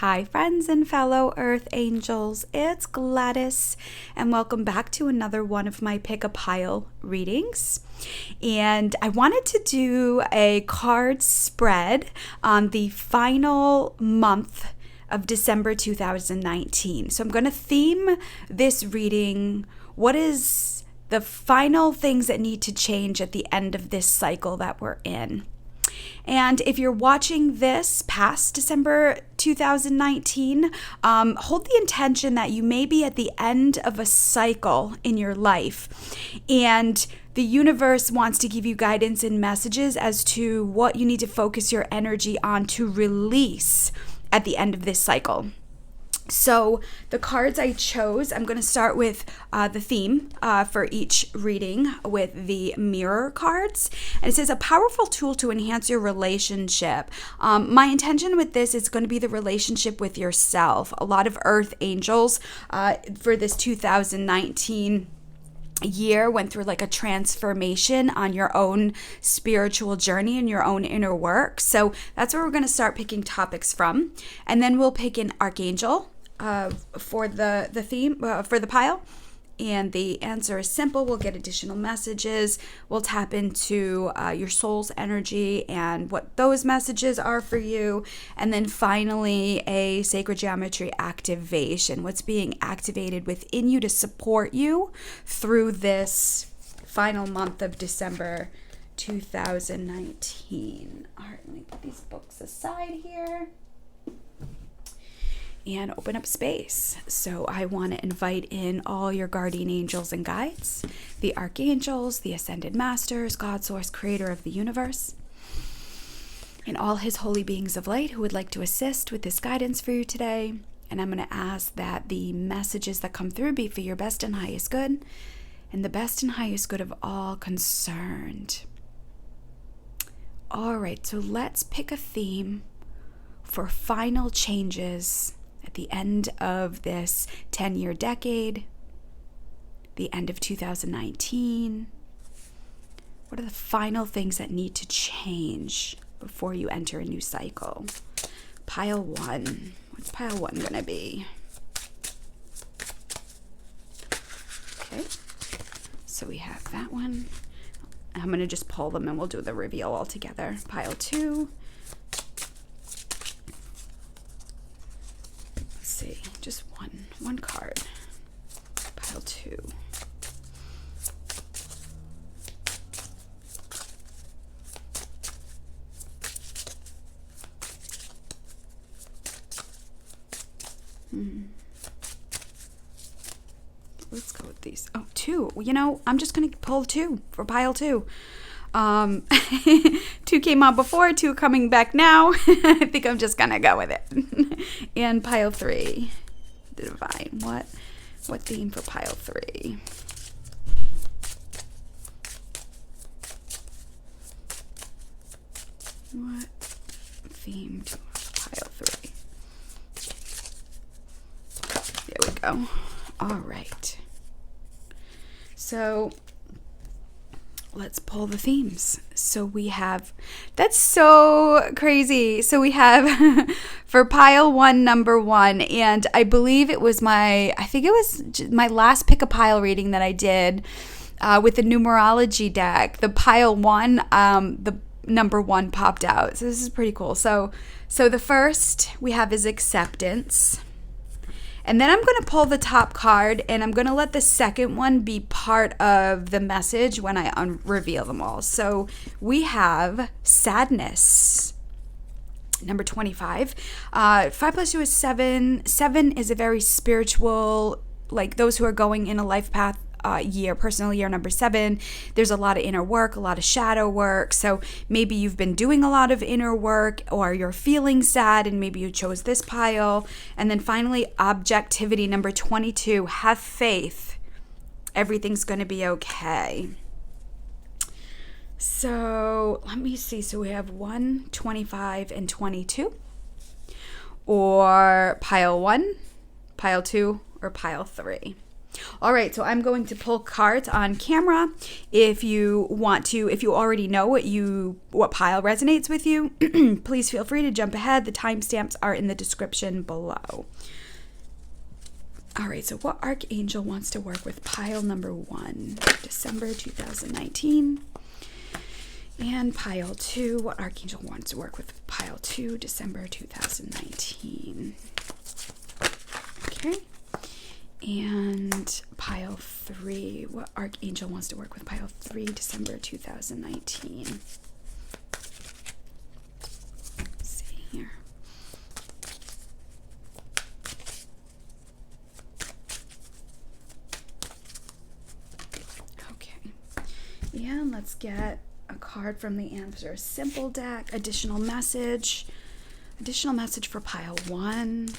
Hi, friends and fellow Earth Angels. It's Gladys, and welcome back to another one of my Pick a Pile readings. And I wanted to do a card spread on the final month of December 2019. So I'm going to theme this reading, what is the final things that need to change at the end of this cycle that we're in. And if you're watching this past December 2019, hold the intention that you may be at the end of a cycle in your life. And the universe wants to give you guidance and messages as to what you need to focus your energy on to release at the end of this cycle. So the cards I chose, I'm going to start with the theme for each reading with the mirror cards. And it says a powerful tool to enhance your relationship. My intention with this is going to be the relationship with yourself. A lot of Earth Angels for this 2019 year went through like a transformation on your own spiritual journey and your own inner work. So that's where we're going to start picking topics from. And then we'll pick an Archangel for the theme, for the pile. And the answer is simple. We'll get additional messages. We'll tap into your soul's energy and what those messages are for you. And then finally, a sacred geometry activation. What's being activated within you to support you through this final month of December 2019. All right, let me put these books aside here and open up space. So I want to invite in all your guardian angels and guides, the archangels, the ascended masters, God, source, creator of the universe, and all his holy beings of light who would like to assist with this guidance for you today. And I'm going to ask that the messages that come through be for your best and highest good, and the best and highest good of all concerned. All right, so let's pick a theme for final changes at the end of this 10-year decade, the end of 2019. What are the final things that need to change before you enter a new cycle? Pile 1. What's pile 1 going to be? Okay, so we have that one. I'm going to just pull them and we'll do the reveal all together. Pile 2. Just one card. Pile 2. Let's go with these. Oh, 2. You know, I'm just going to pull 2 for pile 2. 2 came out before, 2 coming back now. I think I'm just gonna go with it. And pile 3, the divine. What theme for pile 3? What theme to pile 3? There we go. All right. So let's pull the themes. So we have, that's so crazy. So we have for pile 1, number 1, and I believe it was my last pick a pile reading that I did with the numerology deck. The pile 1, the number 1 popped out. So this is pretty cool. So the first we have is acceptance. And then I'm going to pull the top card, and I'm going to let the second one be part of the message when I reveal them all. So we have sadness, number 25. 5 plus 2 is 7. 7 is a very spiritual, like those who are going in a life path year, personal year number 7. There's a lot of inner work, a lot of shadow work. So maybe you've been doing a lot of inner work, or you're feeling sad and maybe you chose this pile. And then finally, objectivity, number 22. Have faith. Everything's going to be okay. So let me see. So we have 1, 25, and 22. Or pile 1, pile 2, or pile 3. All right, so I'm going to pull cards on camera. If you want to, if you already know what pile resonates with you, please feel free to jump ahead. The timestamps are in the description below. All right, so what Archangel wants to work with pile number 1, December 2019. And pile 2, what Archangel wants to work with pile 2, December 2019. Okay. And pile 3, what Archangel wants to work with pile 3, December 2019. Let's see here. Okay. And let's get a card from the Answer Simple deck. Additional message for pile 1.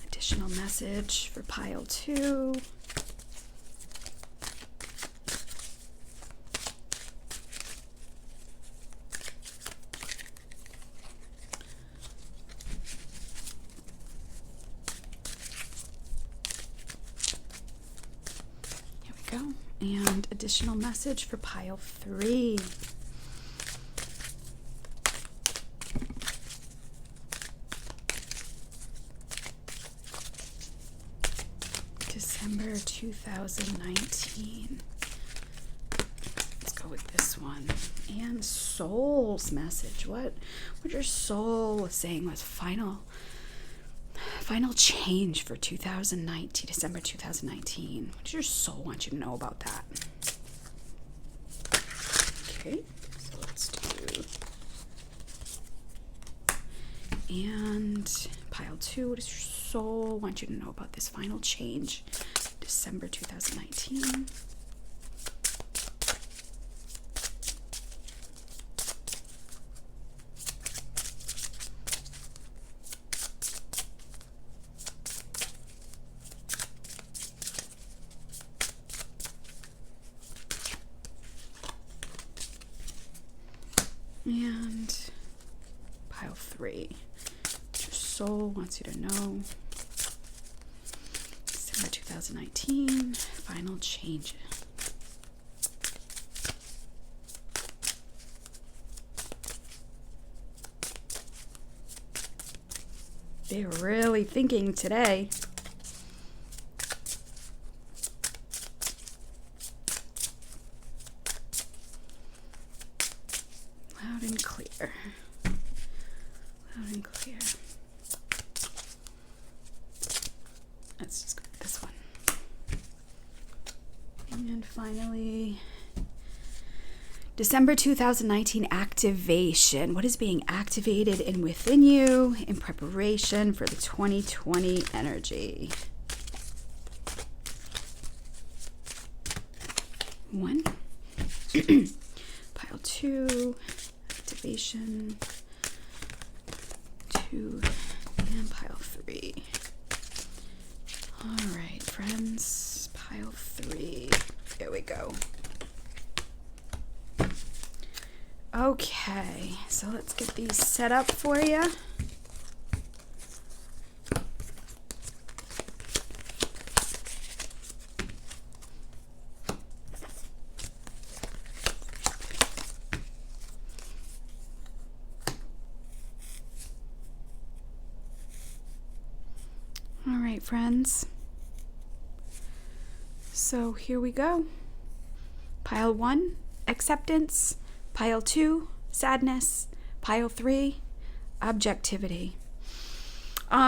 Additional message for pile 2. Here we go. And additional message for pile 3. December 2019. Let's go with this one. And soul's message. What your soul is saying was final change for 2019, December 2019. What does your soul want you to know about that? Okay, so let's do. And pile 2, what does your soul want you to know about this final change, December 2019? And pile 3, what your soul wants you to know. December 2019, final change. They're really thinking today. Loud and clear. Loud and clear. Let's just go with this one. And finally, December 2019 activation. What is being activated in within you in preparation for the 2020 energy? 1. Pile 2. Activation. 2. And pile 3. All right, friends. Pile 3. There we go. Okay, so let's get these set up for you. All right, friends. So here we go. Pile 1, acceptance. Pile 2, sadness. Pile 3, objectivity.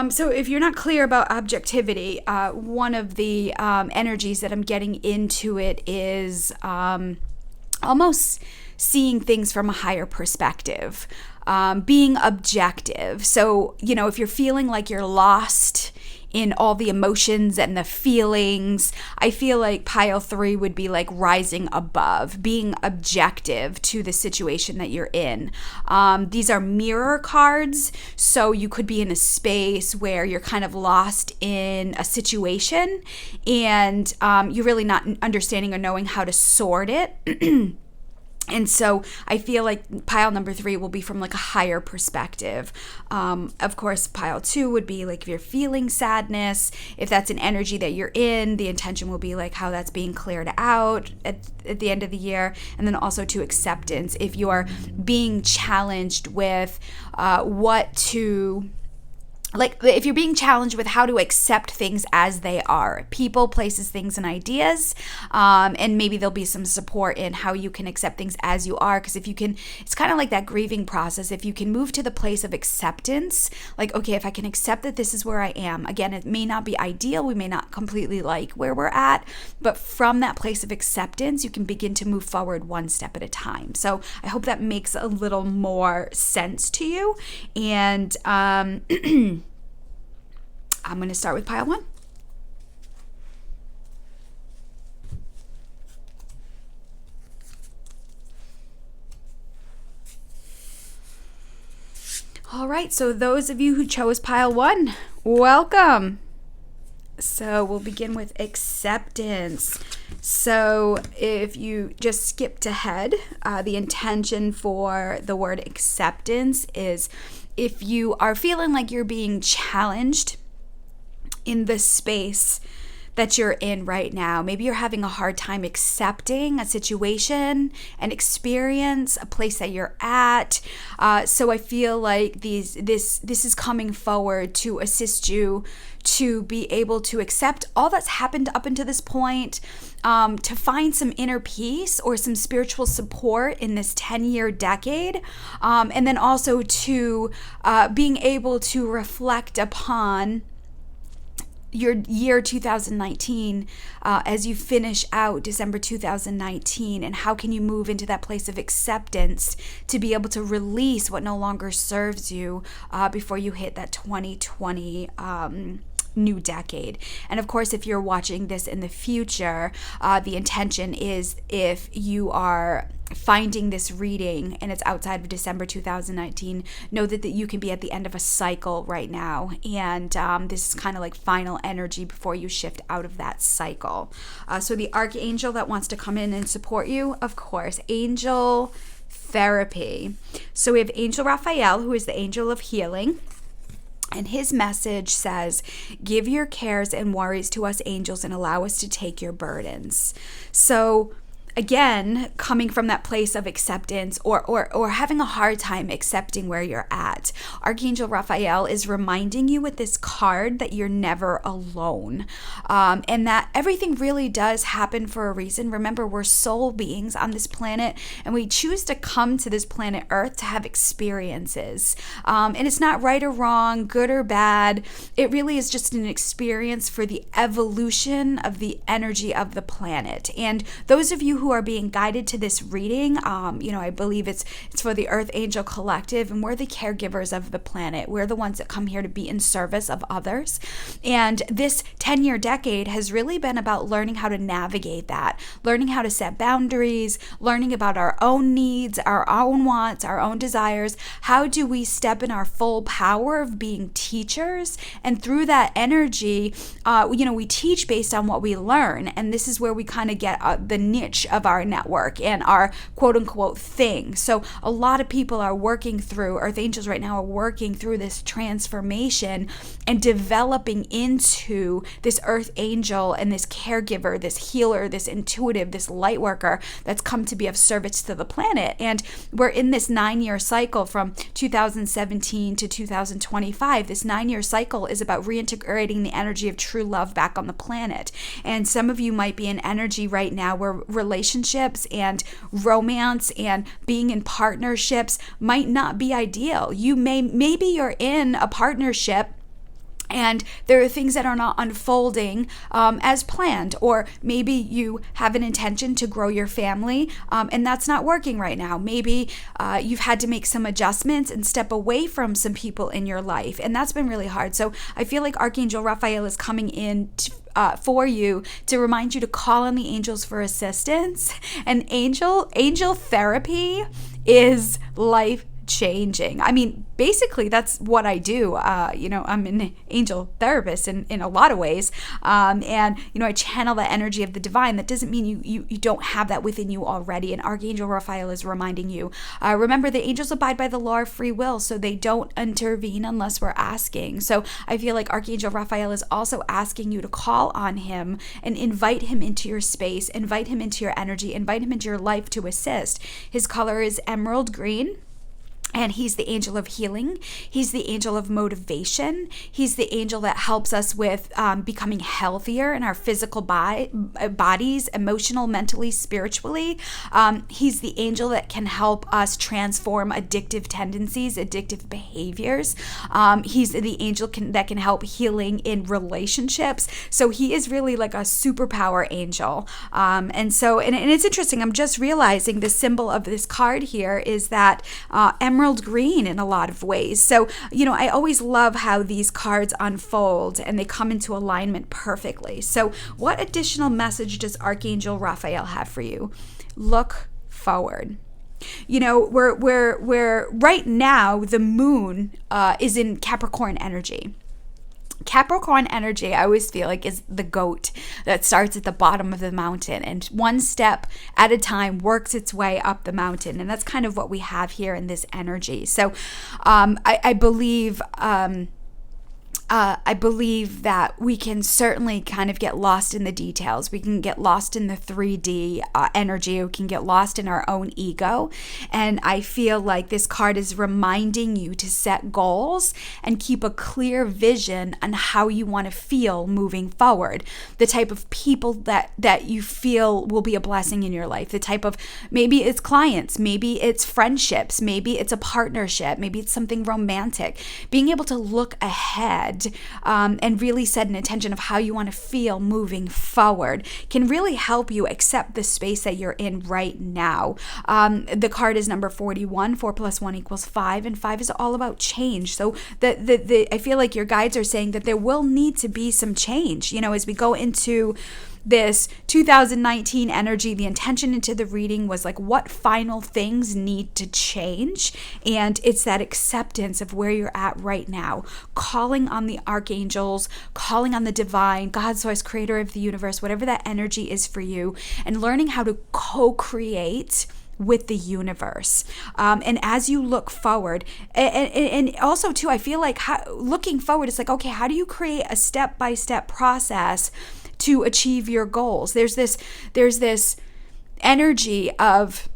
So if you're not clear about objectivity, one of the energies that I'm getting into it is almost seeing things from a higher perspective, being objective. So, if you're feeling like you're lost in all the emotions and the feelings, I feel like pile 3 would be like rising above, being objective to the situation that you're in. These are mirror cards, so you could be in a space where you're kind of lost in a situation and you're really not understanding or knowing how to sort it. And so I feel like pile number 3 will be from like a higher perspective. Of course, pile 2 would be like if you're feeling sadness, if that's an energy that you're in, the intention will be like how that's being cleared out at the end of the year. And then also to acceptance, if you are being challenged with what to... Like if you're being challenged with how to accept things as they are, people, places, things, and ideas, and maybe there'll be some support in how you can accept things as you are. Because if you can, it's kind of like that grieving process. If you can move to the place of acceptance, like, okay, if I can accept that this is where I am, again, it may not be ideal. We may not completely like where we're at, but from that place of acceptance, you can begin to move forward one step at a time. So I hope that makes a little more sense to you. And, I'm going to start with pile 1. All right, so those of you who chose pile 1, welcome. So we'll begin with acceptance. So if you just skipped ahead, the intention for the word acceptance is if you are feeling like you're being challenged in the space that you're in right now. Maybe you're having a hard time accepting a situation, an experience, a place that you're at. So I feel like this is coming forward to assist you to be able to accept all that's happened up until this point, to find some inner peace or some spiritual support in this 10-year decade, and then also to being able to reflect upon your year 2019 as you finish out December 2019, and how can you move into that place of acceptance to be able to release what no longer serves you before you hit that 2020 new decade. And of course, if you're watching this in the future, the intention is if you are finding this reading and it's outside of December 2019, know that you can be at the end of a cycle right now, and this is kind of like final energy before you shift out of that cycle. So the archangel that wants to come in and support you, of course, angel therapy. So we have Angel Raphael, who is the angel of healing. And his message says, give your cares and worries to us angels and allow us to take your burdens. So again, coming from that place of acceptance or having a hard time accepting where you're at, Archangel Raphael is reminding you with this card that you're never alone, and that everything really does happen for a reason. Remember, we're soul beings on this planet, and we choose to come to this planet Earth to have experiences. And it's not right or wrong, good or bad. It really is just an experience for the evolution of the energy of the planet. And those of you who are being guided to this reading, I believe it's for the Earth Angel Collective, and we're the caregivers of the planet. We're the ones that come here to be in service of others. And this 10-year decade has really been about learning how to navigate that, learning how to set boundaries, learning about our own needs, our own wants, our own desires. How do we step in our full power of being teachers? And through that energy, we teach based on what we learn. And this is where we kind of get the niche of our network and our quote unquote thing. So a lot of people are working through, Earth Angels right now are working through this transformation and developing into this Earth Angel and this caregiver, this healer, this intuitive, this light worker that's come to be of service to the planet. And we're in this 9-year cycle from 2017 to 2025. This 9-year cycle is about reintegrating the energy of true love back on the planet. And some of you might be in energy right now where relationships and romance and being in partnerships might not be ideal. Maybe you're in a partnership and there are things that are not unfolding as planned, or maybe you have an intention to grow your family and that's not working right now. Maybe you've had to make some adjustments and step away from some people in your life, and that's been really hard. So I feel like Archangel Raphael is coming in for you to remind you to call on the angels for assistance. And angel therapy is life changing. I mean, basically that's what I do. I'm an angel therapist in a lot of ways. And I channel the energy of the divine. That doesn't mean you don't have that within you already. And Archangel Raphael is reminding you, remember, the angels abide by the law of free will, so they don't intervene unless we're asking. So I feel like Archangel Raphael is also asking you to call on him and invite him into your space, invite him into your energy, invite him into your life to assist. His color is emerald green. And he's the angel of healing. He's the angel of motivation. He's the angel that helps us with becoming healthier in our physical bodies, emotional, mentally, spiritually. He's the angel that can help us transform addictive tendencies, addictive behaviors. He's the angel that can help healing in relationships. So he is really like a superpower angel. And it's interesting. I'm just realizing the symbol of this card here is that emerald green in a lot of ways. So, I always love how these cards unfold and they come into alignment perfectly. So, what additional message does Archangel Raphael have for you? Look forward. We're right now, the moon is in Capricorn energy. Capricorn energy, I always feel like, is the goat that starts at the bottom of the mountain and one step at a time works its way up the mountain. And that's kind of what we have here in this energy. So I believe that we can certainly kind of get lost in the details. We can get lost in the 3D energy. We can get lost in our own ego. And I feel like this card is reminding you to set goals and keep a clear vision on how you want to feel moving forward. The type of people that you feel will be a blessing in your life. The type of, maybe it's clients, maybe it's friendships, maybe it's a partnership, maybe it's something romantic. Being able to look ahead and really set an intention of how you want to feel moving forward can really help you accept the space that you're in right now. The card is number 41. 4 + 1 = 5, and 5 is all about change. So I feel like your guides are saying that there will need to be some change, as we go into this 2019 energy. The intention into the reading was like, what final things need to change? And it's that acceptance of where you're at right now, calling on the archangels, calling on the divine, God, source, creator of the universe, whatever that energy is for you, and learning how to co-create with the universe. And as you look forward, and also too, I feel like looking forward is like, okay, how do you create a step-by-step process to achieve your goals? There's this energy of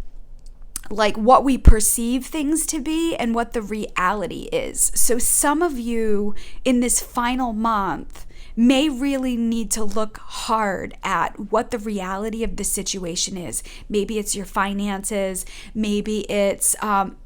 like what we perceive things to be and what the reality is. So some of you in this final month may really need to look hard at what the reality of the situation is. Maybe it's your finances, maybe it's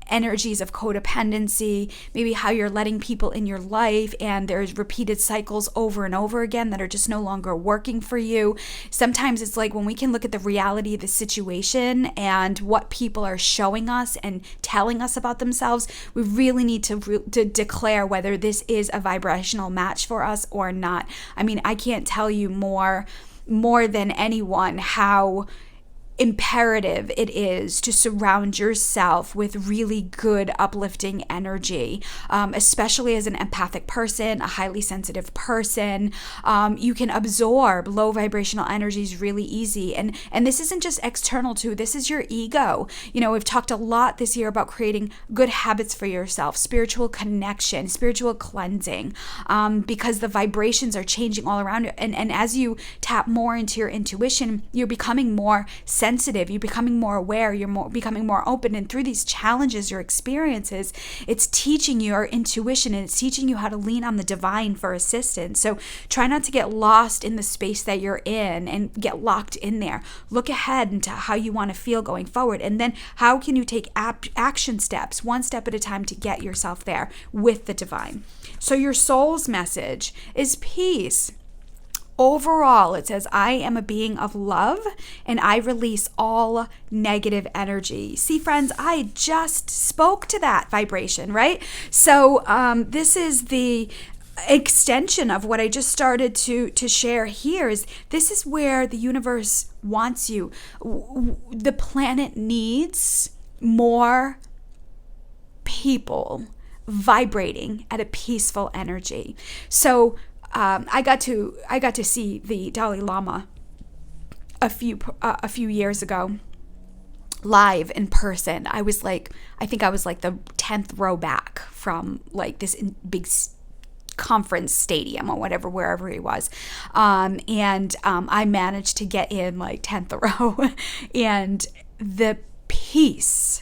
energies of codependency, maybe how you're letting people in your life and there's repeated cycles over and over again that are just no longer working for you. Sometimes it's like when we can look at the reality of the situation and what people are showing us and telling us about themselves, we really need to declare whether this is a vibrational match for us or not. I mean, I can't tell you more than anyone how imperative it is to surround yourself with really good uplifting energy, especially as an empathic person, a highly sensitive person. You can absorb low vibrational energies really easy, and this isn't just external too, this is your ego. We've talked a lot this year about creating good habits for yourself, spiritual connection, spiritual cleansing, because the vibrations are changing all around you, and as you tap more into your intuition, you're becoming more sensitive, you're becoming more aware, you're becoming more open. And through these challenges, your experiences, it's teaching your intuition and it's teaching you how to lean on the divine for assistance. So try not to get lost in the space that you're in and get locked in there. Look ahead into how you want to feel going forward. And then how can you take action steps, one step at a time, to get yourself there with the divine. So your soul's message is peace. Overall, it says, I am a being of love and I release all negative energy. See, friends, I just spoke to that vibration, right? So this is the extension of what I just started to share here. This is where the universe wants you. The planet needs more people vibrating at a peaceful energy. So I got to see the Dalai Lama a few years ago, live in person. I think I was like the 10th row back from like this big conference stadium or whatever, wherever he was. I managed to get in like 10th row. And the peace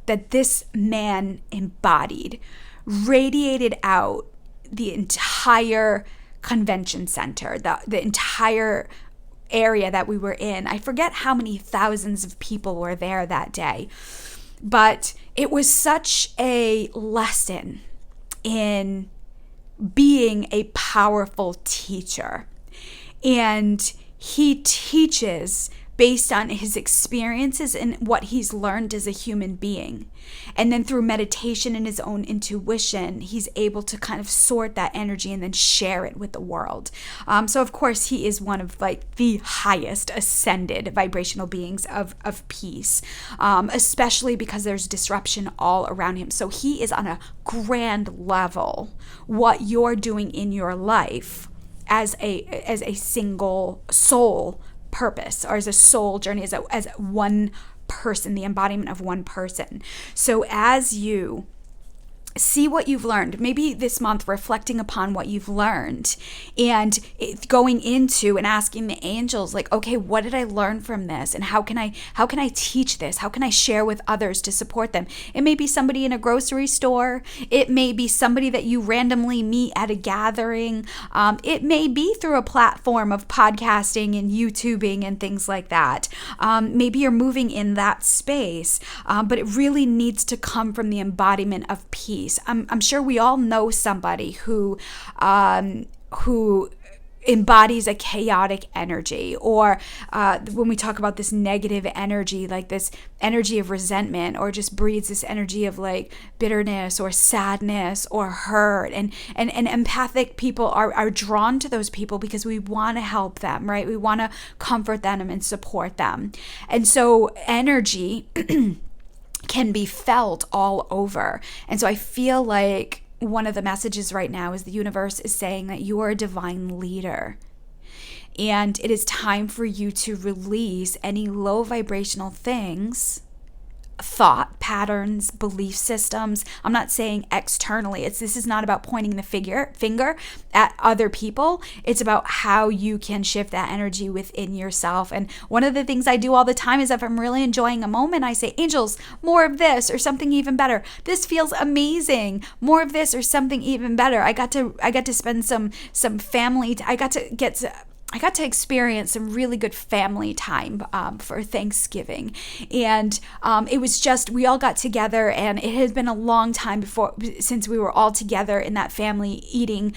that this man embodied radiated out the entire convention center, the entire area that we were in. I forget how many thousands of people were there that day, but it was such a lesson in being a powerful teacher. And he teaches based on his experiences and what he's learned as a human being. And then through meditation and his own intuition, he's able to kind of sort that energy and then share it with the world. So of course, he is one of like the highest ascended vibrational beings of peace, especially because there's disruption all around him. So he is on a grand level what you're doing in your life as a single soul purpose, or as a soul journey, as one person, the embodiment of one person. So as you see what you've learned, maybe this month reflecting upon what you've learned and going into and asking the angels, like, okay, what did I learn from this? And how can I teach this? How can I share with others to support them? It may be somebody in a grocery store. It may be somebody that you randomly meet at a gathering. It may be through a platform of podcasting and YouTubing and things like that. Maybe you're moving in that space, but it really needs to come from the embodiment of peace. I'm sure we all know somebody who embodies a chaotic energy, or when we talk about this negative energy, like this energy of resentment, or just breeds this energy of like bitterness or sadness or hurt. And empathic people are drawn to those people because we want to help them, right? We want to comfort them and support them. And so energy can be felt all over. And so I feel like one of the messages right now is the universe is saying that you are a divine leader. And it is time for you to release any low vibrational things, thought patterns, belief systems. I'm not saying externally. This is not about pointing the finger at other people. It's about how you can shift that energy within yourself. And one of the things I do all the time is if I'm really enjoying a moment, I say, angels, more of this or something even better. This feels amazing. More of this or something even better. I got to spend some family. I got to experience some really good family time for Thanksgiving. And it was just, we all got together, and it had been a long time since we were all together in that family eating,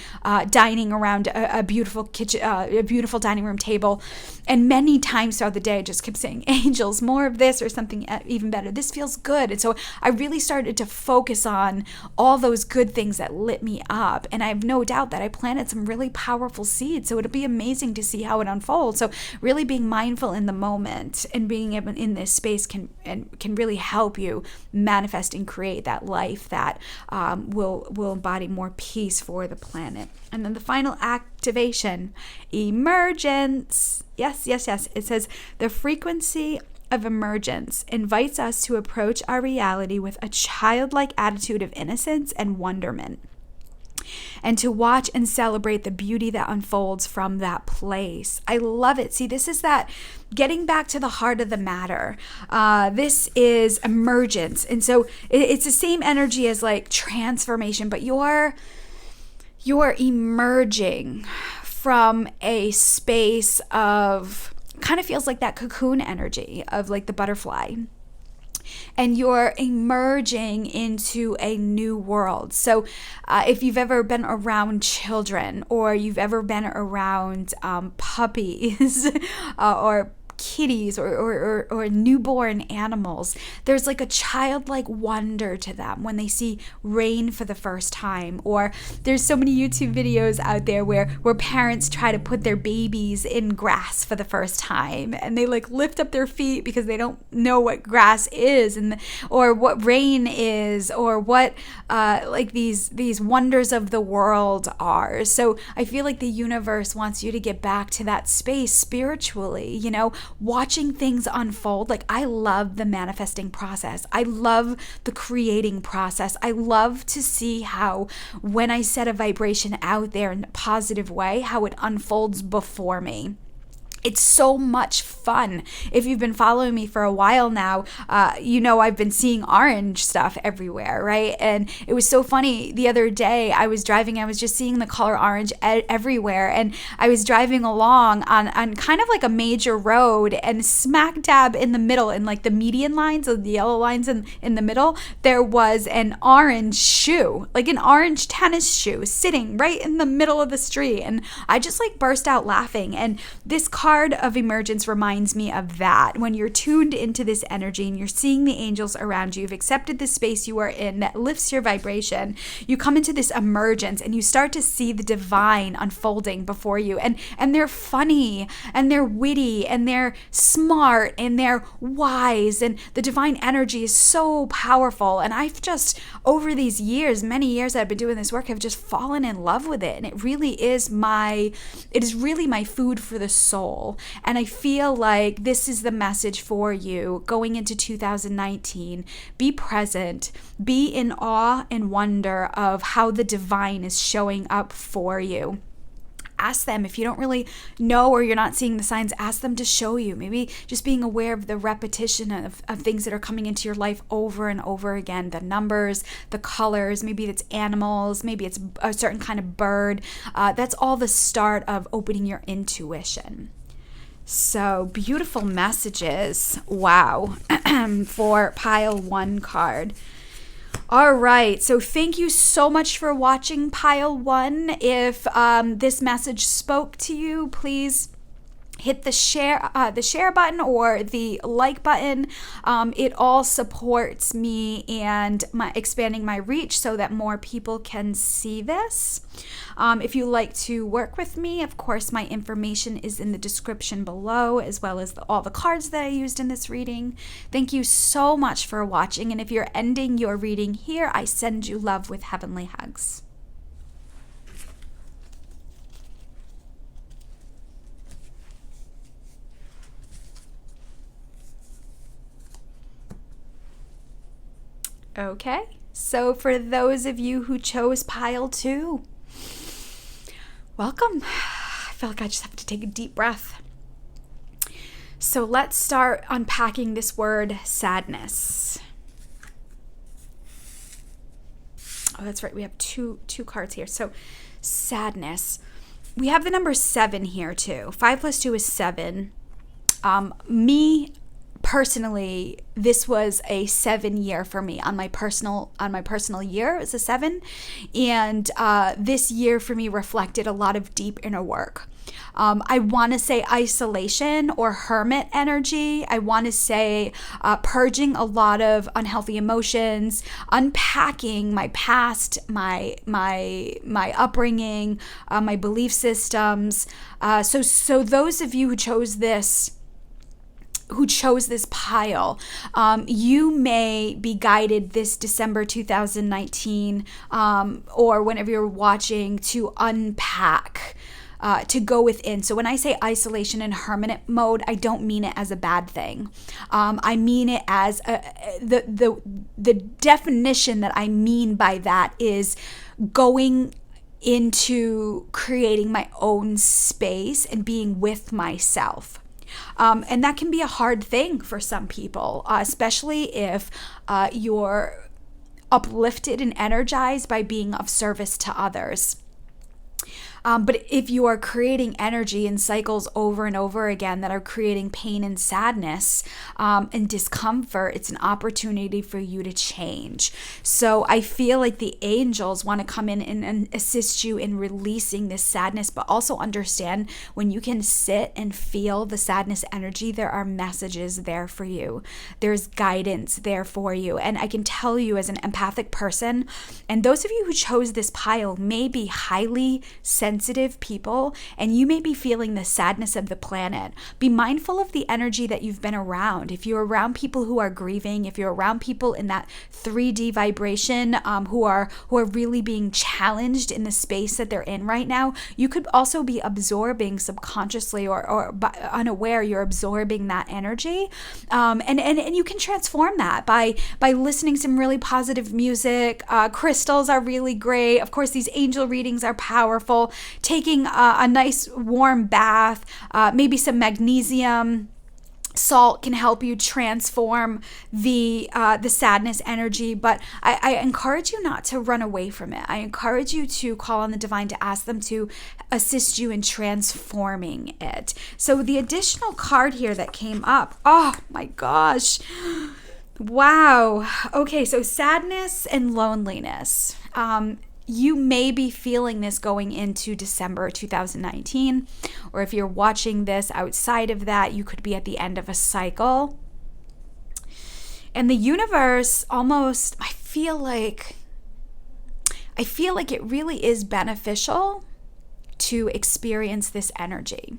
dining around a beautiful kitchen, a beautiful dining room table. And many times throughout the day, I just kept saying, angels, more of this or something even better. This feels good. And so I really started to focus on all those good things that lit me up. And I have no doubt that I planted some really powerful seeds. So it'll be amazing to see how it unfolds. So really being mindful in the moment and being able in this space can really help you manifest and create that life that will embody more peace for the planet. And then the final activation, emergence. Yes. It says the frequency of emergence invites us to approach our reality with a childlike attitude of innocence and wonderment, and to watch and celebrate the beauty that unfolds from that place. I love it. See, this is that getting back to the heart of the matter. This is emergence. And so it's the same energy as like transformation, but you're emerging from a space of, kind of feels like that cocoon energy of like the butterfly. And you're emerging into a new world. So if you've ever been around children, or you've ever been around puppies or kitties or newborn animals, there's like a childlike wonder to them when they see rain for the first time. Or there's so many YouTube videos out there where parents try to put their babies in grass for the first time, and they like lift up their feet because they don't know what grass is, or what rain is, or what like these wonders of the world are. So I feel like the universe wants you to get back to that space spiritually, you know, watching things unfold. Like, I love the manifesting process. I love the creating process. I love to see how, when I set a vibration out there in a positive way, how it unfolds before me. It's so much fun. If you've been following me for a while now, you know I've been seeing orange stuff everywhere, right? And it was so funny. The other day I was driving, I was just seeing the color orange everywhere. And I was driving along on kind of like a major road, and smack dab in the middle, in like the median lines of the yellow lines in the middle, there was an orange shoe, like an orange tennis shoe, sitting right in the middle of the street. And I just like burst out laughing. And this card of emergence reminds me of that. When you're tuned into this energy and you're seeing the angels around you, you've accepted the space you are in that lifts your vibration, you come into this emergence and you start to see the divine unfolding before you. And they're funny, and they're witty, and they're smart, and they're wise, and the divine energy is so powerful. And I've just, over these years, many years that I've been doing this work, I've just fallen in love with it. And it is really my food for the soul. And I feel like this is the message for you going into 2019. Be present, be in awe and wonder of how the divine is showing up for you. Ask them, if you don't really know or you're not seeing the signs, ask them to show you. Maybe just being aware of the repetition of things that are coming into your life over and over again. The numbers, the colors, maybe it's animals, maybe it's a certain kind of bird. That's all the start of opening your intuition. So beautiful messages. Wow. For pile 1 card. All right. So thank you so much for watching pile 1. If this message spoke to you, please hit the share button or the like button. It all supports me and expanding my reach so that more people can see this. If you like to work with me, of course, my information is in the description below, as well as all the cards that I used in this reading. Thank you so much for watching. And if you're ending your reading here, I send you love with heavenly hugs. Okay, so for those of you who chose pile 2, welcome. I feel like I just have to take a deep breath. So let's start unpacking this word sadness. Oh, that's right. We have two cards here. So sadness. We have the number 7 here too. 5 plus 2 is 7. Me personally, this was a 7 year for me. On my personal year, it's a 7. And this year for me reflected a lot of deep inner work. I want to say isolation or hermit energy. I want to say purging a lot of unhealthy emotions, unpacking my past, my upbringing, my belief systems. So those of you who chose this pile, you may be guided this December 2019 or whenever you're watching to unpack, to go within. So when I say isolation and hermit mode, I don't mean it as a bad thing. I mean it as the definition that I mean by that is going into creating my own space and being with myself. And that can be a hard thing for some people, especially if you're uplifted and energized by being of service to others. But if you are creating energy in cycles over and over again that are creating pain and sadness and discomfort, it's an opportunity for you to change. So I feel like the angels want to come in and assist you in releasing this sadness, but also understand when you can sit and feel the sadness energy, there are messages there for you. There's guidance there for you. And I can tell you as an empathic person, and those of you who chose this pile may be highly sensitive people, and you may be feeling the sadness of the planet. Be mindful of the energy that you've been around. If you're around people who are grieving, if you're around people in that 3D vibration who are really being challenged in the space that they're in right now, you could also be absorbing subconsciously or unaware, you're absorbing that energy. And you can transform that by listening some really positive music. Crystals are really great. Of course, these angel readings are powerful. Taking a nice warm bath, maybe some magnesium salt can help you transform the sadness energy. But I encourage you not to run away from it. I encourage you to call on the divine, to ask them to assist you in transforming it. So the additional card here that came up, oh my gosh, wow. Okay, so sadness and loneliness. You may be feeling this going into December 2019, or if you're watching this outside of that, you could be at the end of a cycle. And the universe almost, I feel like it really is beneficial to experience this energy.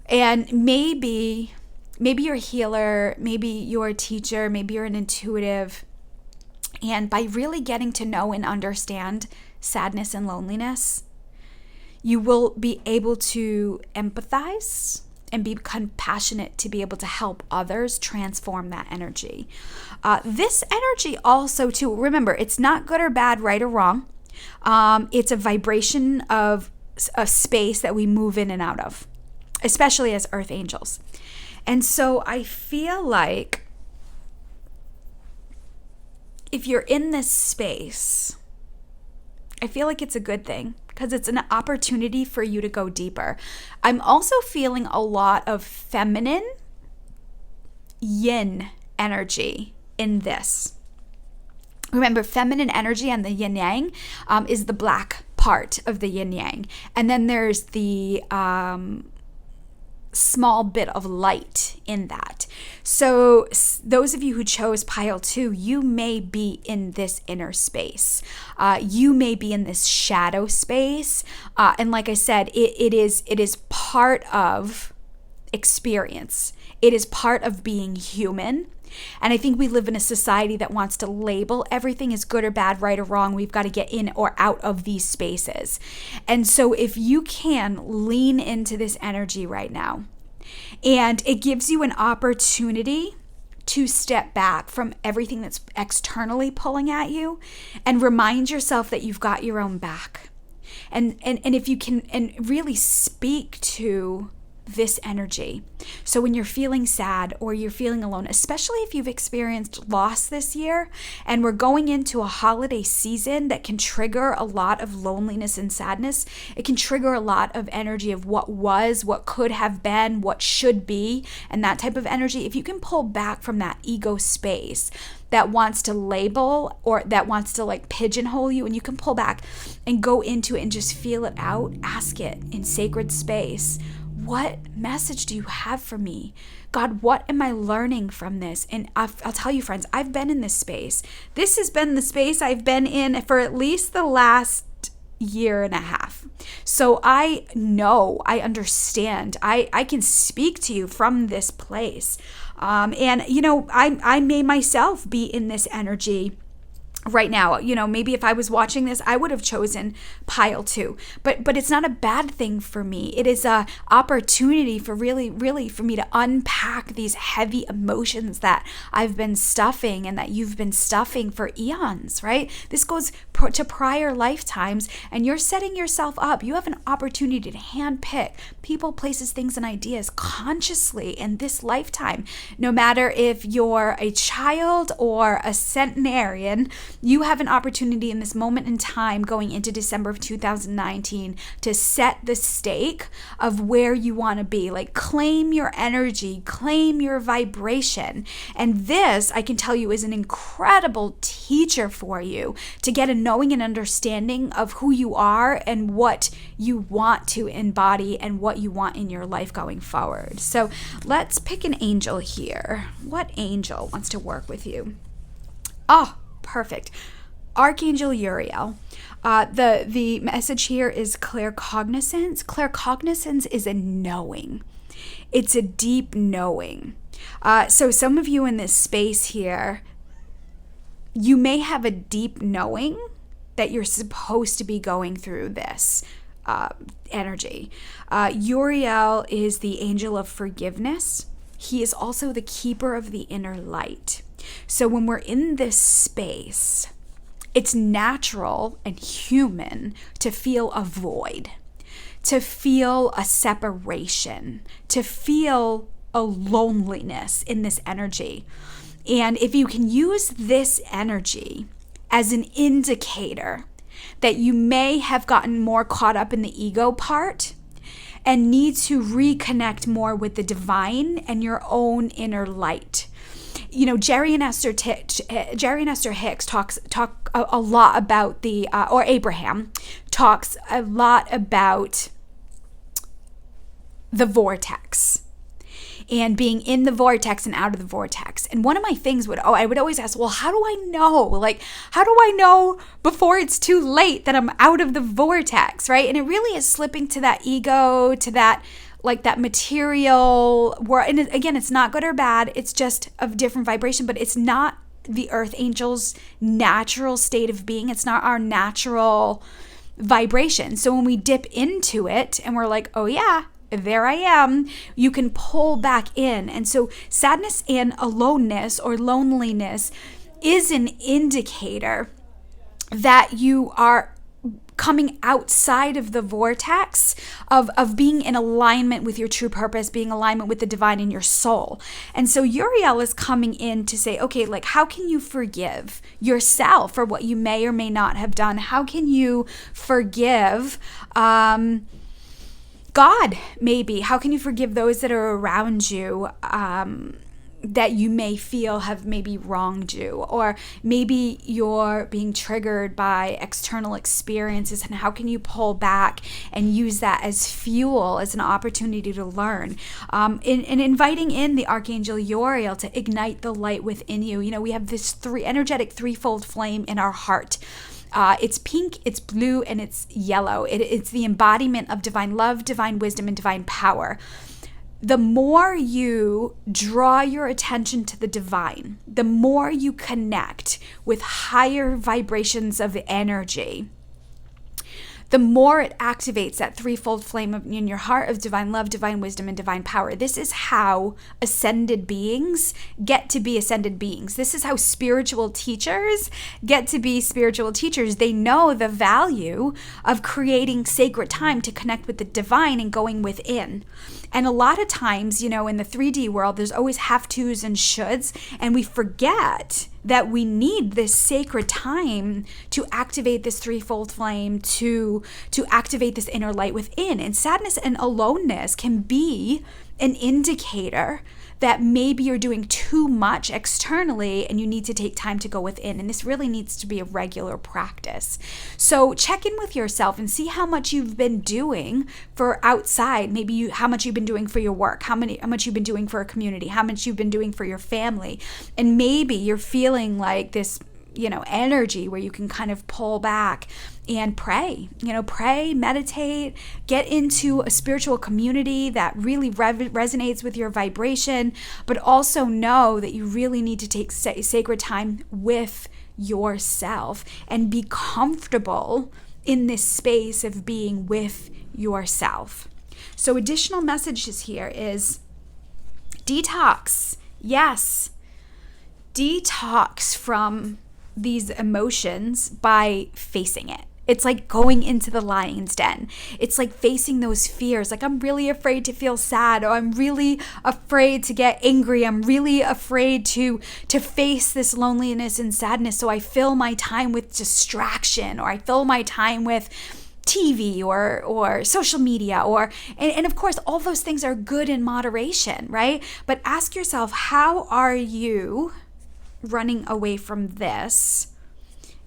And maybe you're a healer, maybe you're a teacher, maybe you're an intuitive. And by really getting to know and understand sadness and loneliness, you will be able to empathize and be compassionate to be able to help others transform that energy. This energy also, too, remember, it's not good or bad, right or wrong. It's a vibration of a space that we move in and out of, especially as earth angels. And so I feel like if you're in this space, I feel like it's a good thing because it's an opportunity for you to go deeper. I'm also feeling a lot of feminine yin energy in this. Remember, feminine energy and the yin yang is the black part of the yin yang. And then there's the small bit of light in that. So those of you who chose pile 2, you may be in this inner space. You may be in this shadow space. And like I said, it is part of experience. It is part of being human. And I think we live in a society that wants to label everything as good or bad, right or wrong. We've got to get in or out of these spaces. And so if you can lean into this energy right now, and it gives you an opportunity to step back from everything that's externally pulling at you and remind yourself that you've got your own back. And if you can, and really speak to this energy. So when you're feeling sad or you're feeling alone, especially if you've experienced loss this year, and we're going into a holiday season that can trigger a lot of loneliness and sadness, it can trigger a lot of energy of what was, what could have been, what should be, and that type of energy. If you can pull back from that ego space that wants to label or that wants to like pigeonhole you, and you can pull back and go into it and just feel it out, ask it in sacred space. What message do you have for me? God, what am I learning from this? And I'll tell you, friends, I've been in this space. This has been the space I've been in for at least the last year and a half. So I know, I understand, I can speak to you from this place. And, you know, I may myself be in this energy right now. You know, maybe if I was watching this, I would have chosen pile 2, but it's not a bad thing for me. It is a opportunity for really for me to unpack these heavy emotions that I've been stuffing and that you've been stuffing for eons, right? This goes to prior lifetimes, and you're setting yourself up. You have an opportunity to handpick people, places, things, and ideas consciously in this lifetime. No matter if you're a child or a centenarian, You have an opportunity in this moment in time going into December of 2019 to set the stake of where you want to be. Like, claim your energy, claim your vibration. And this, I can tell you, is an incredible teacher for you to get a knowing and understanding of who you are and what you want to embody and what you want in your life going forward. So let's pick an angel here. What angel wants to work with you? Oh, perfect. Archangel Uriel. The message here is claircognizance. Claircognizance is a knowing. It's a deep knowing. So some of you in this space here, you may have a deep knowing that you're supposed to be going through this energy. Uriel is the angel of forgiveness. He is also the keeper of the inner light. So when we're in this space, it's natural and human to feel a void, to feel a separation, to feel a loneliness in this energy. And if you can use this energy as an indicator that you may have gotten more caught up in the ego part and need to reconnect more with the divine and your own inner light. You know, Jerry and Esther Hicks talk a lot about or Abraham talks a lot about the vortex and being in the vortex and out of the vortex. And one of my things I would always ask, well, how do I know? Like, how do I know before it's too late that I'm out of the vortex, right? And it really is slipping to that ego, to that, like, that material world. And again, it's not good or bad. It's just of different vibration, but it's not the earth angels' natural state of being. It's not our natural vibration. So when we dip into it and we're like, oh yeah, there I am, you can pull back in. And so sadness and aloneness or loneliness is an indicator that you are coming outside of the vortex of being in alignment with your true purpose, being in alignment with the divine in your soul. And so Uriel is coming in to say, okay, like, how can you forgive yourself for what you may or may not have done? How can you forgive God, maybe? How can you forgive those that are around you that you may feel have maybe wronged you? Or maybe you're being triggered by external experiences, and how can you pull back and use that as fuel, as an opportunity to learn? In inviting in the Archangel Uriel to ignite the light within you. You know, we have this energetic threefold flame in our heart. It's pink, it's blue, and it's yellow. It's the embodiment of divine love, divine wisdom, and divine power. The more you draw your attention to the divine, the more you connect with higher vibrations of energy, the more it activates that threefold flame in your heart of divine love, divine wisdom, and divine power. This is how ascended beings get to be ascended beings. This is how spiritual teachers get to be spiritual teachers. They know the value of creating sacred time to connect with the divine and going within. And a lot of times, you know, in the 3D world, there's always have-tos and shoulds, and we forget that we need this sacred time to activate this threefold flame, to activate this inner light within. And sadness and aloneness can be an indicator that maybe you're doing too much externally and you need to take time to go within. And this really needs to be a regular practice. So check in with yourself and see how much you've been doing for outside. Maybe how much you've been doing for your work, how much you've been doing for a community, how much you've been doing for your family. And maybe you're feeling like this, you know, energy where you can kind of pull back and pray, meditate, get into a spiritual community that really resonates with your vibration, but also know that you really need to take sacred time with yourself and be comfortable in this space of being with yourself. So additional messages here is detox. Yes, detox from these emotions by facing it It's like going into the lion's den. It's like facing those fears. Like, I'm really afraid to feel sad, or I'm really afraid to get angry. I'm really afraid to face this loneliness and sadness. So I fill my time with distraction, or I fill my time with TV or social media, and of course, all those things are good in moderation, right? But ask yourself, how are you running away from this?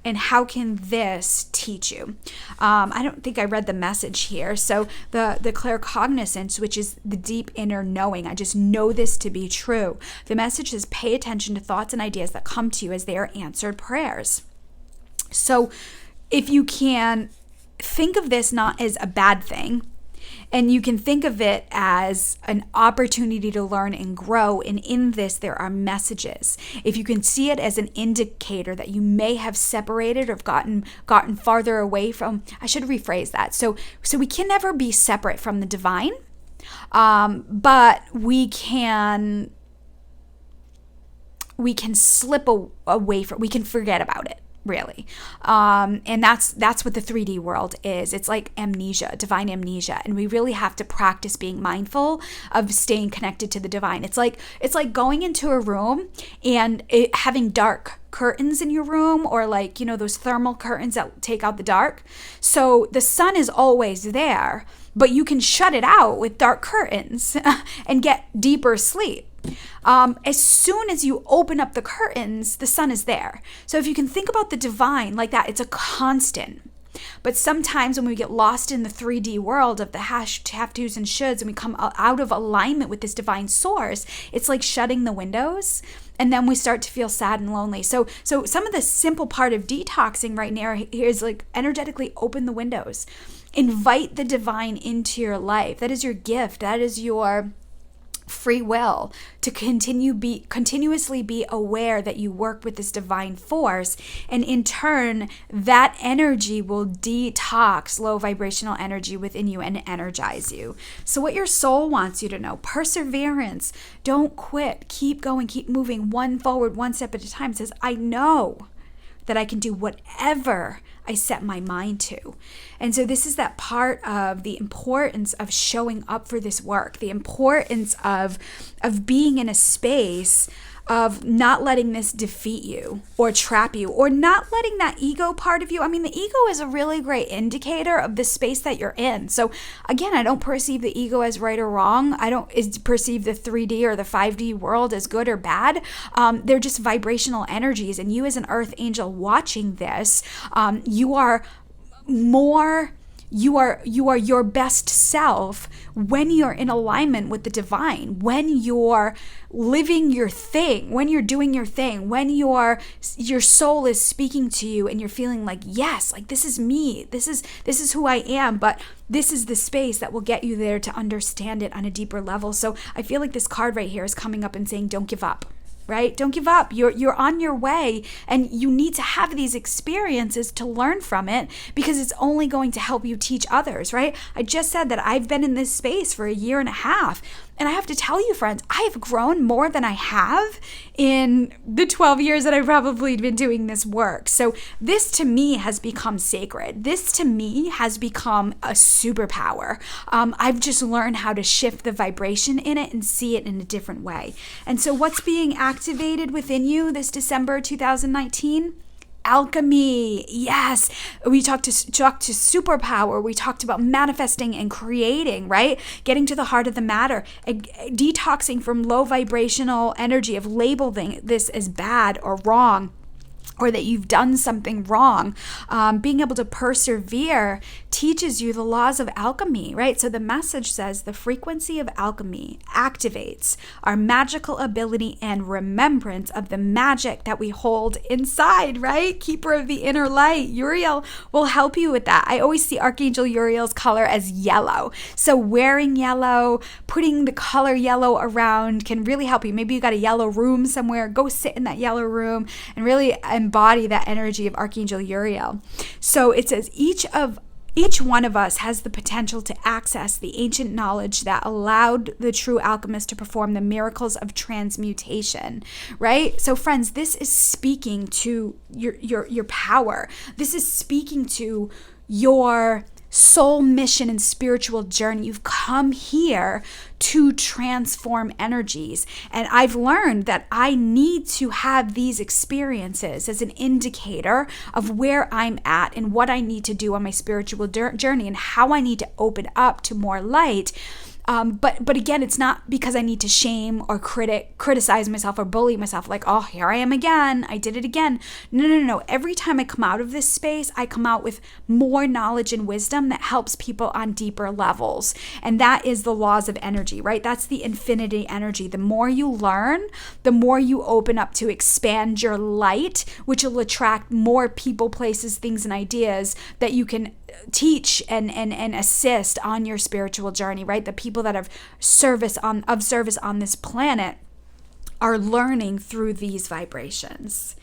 And how can this teach you? I don't think I read the message here. So the claircognizance, which is the deep inner knowing, I just know this to be true. The message is pay attention to thoughts and ideas that come to you as they are answered prayers. So if you can think of this not as a bad thing, and you can think of it as an opportunity to learn and grow. And in this, there are messages. If you can see it as an indicator that you may have separated or gotten farther away from, I should rephrase that. So we can never be separate from the divine, but we can slip away from, we can forget about it. Really. And that's what the 3D world is. It's like amnesia, divine amnesia. And we really have to practice being mindful of staying connected to the divine. It's like going into a room and having dark curtains in your room, or like, those thermal curtains that take out the dark. So the sun is always there, but you can shut it out with dark curtains and get deeper sleep. As soon as you open up the curtains, the sun is there. So if you can think about the divine like that, it's a constant. But sometimes when we get lost in the 3D world of the have tos and shoulds, and we come out of alignment with this divine source, it's like shutting the windows, and then we start to feel sad and lonely. So some of the simple part of detoxing right now here is like energetically open the windows. Invite the divine into your life. That is your gift. That is your free will to continuously be aware that you work with this divine force, and in turn that energy will detox low vibrational energy within you and energize you. So what your soul wants you to know: perseverance. Don't quit. Keep going, keep moving, one forward, one step at a time. It says, I know that I can do whatever I set my mind to. And so this is that part of the importance of showing up for this work, the importance of being in a space of not letting this defeat you or trap you, or not letting that ego part of you. I mean, the ego is a really great indicator of the space that you're in. So again, I don't perceive the ego as right or wrong. I don't perceive the 3D or the 5D world as good or bad. They're just vibrational energies. And you as an earth angel watching this, you are your best self when you're in alignment with the divine, when you're living your thing, when you're doing your thing, when your soul is speaking to you and you're feeling like, yes, like this is me, this is who I am, but this is the space that will get you there to understand it on a deeper level. So I feel like this card right here is coming up and saying, don't give up. Right? Don't give up. You're on your way, and you need to have these experiences to learn from it, because it's only going to help you teach others, right? I just said that I've been in this space for 1.5 years, and I have to tell you, friends, I have grown more than I have in the 12 years that I've probably been doing this work. So this to me has become sacred. This to me has become a superpower. I've just learned how to shift the vibration in it and see it in a different way. And so what's being activated within you this December 2019? Alchemy. Yes. We talked to superpower. We talked about manifesting and creating, right? Getting to the heart of the matter, detoxing from low vibrational energy of labeling this as bad or wrong, or that you've done something wrong. Being able to persevere teaches you the laws of alchemy, right? So the message says the frequency of alchemy activates our magical ability and remembrance of the magic that we hold inside, right? Keeper of the inner light. Uriel will help you with that. I always see Archangel Uriel's color as yellow. So wearing yellow, putting the color yellow around can really help you. Maybe you got a yellow room somewhere. Go sit in that yellow room and really embody that energy of Archangel Uriel. So it says each of Each one of us has the potential to access the ancient knowledge that allowed the true alchemist to perform the miracles of transmutation, right? So friends, this is speaking to your power. This is speaking to your soul mission and spiritual journey. You've come here to transform energies. And I've learned that I need to have these experiences as an indicator of where I'm at and what I need to do on my spiritual journey and how I need to open up to more light. But again, it's not because I need to shame or criticize myself or bully myself like, oh, here I am again. I did it again. No. Every time I come out of this space, I come out with more knowledge and wisdom that helps people on deeper levels. And that is the laws of energy, right? That's the infinity energy. The more you learn, the more you open up to expand your light, which will attract more people, places, things, and ideas that you can teach and assist on your spiritual journey, right? The people that have service on this planet are learning through these vibrations.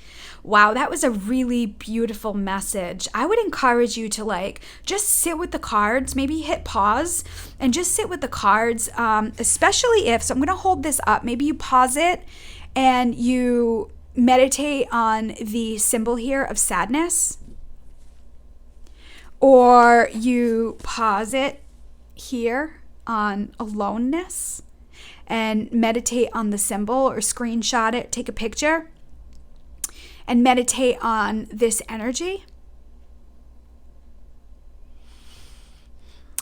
Wow, that was a really beautiful message. I would encourage you to just sit with the cards, maybe hit pause and just sit with the cards, especially so I'm going to hold this up. Maybe you pause it and you meditate on the symbol here of sadness. Or you pause it here on aloneness and meditate on the symbol, or screenshot it, take a picture, and meditate on this energy.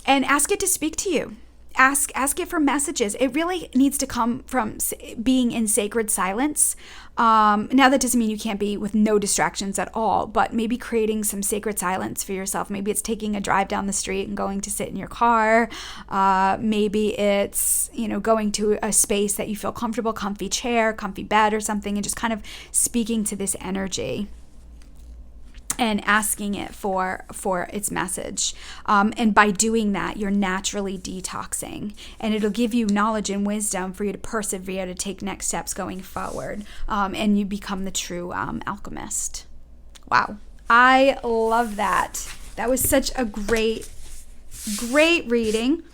And ask it to speak to you. Ask it for messages. It really needs to come from being in sacred silence. Now, that doesn't mean you can't be with no distractions at all, but maybe creating some sacred silence for yourself. Maybe it's taking a drive down the street and going to sit in your car. Maybe it's, going to a space that you feel comfortable, comfy chair, comfy bed or something, and just kind of speaking to this energy and asking it for its message. And by doing that, you're naturally detoxing, and it'll give you knowledge and wisdom for you to persevere, to take next steps going forward, and you become the true alchemist. Wow. I love that. That was such a great reading.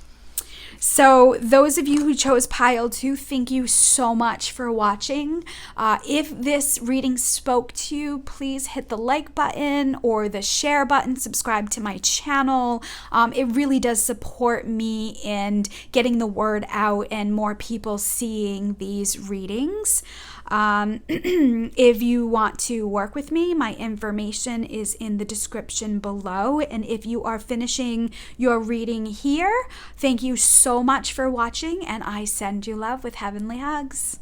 So those of you who chose pile 2, thank you so much for watching. If this reading spoke to you, please hit the like button or the share button, subscribe to my channel. It really does support me in getting the word out and more people seeing these readings. If you want to work with me, my information is in the description below. And if you are finishing your reading here, thank you so much for watching, and I send you love with heavenly hugs.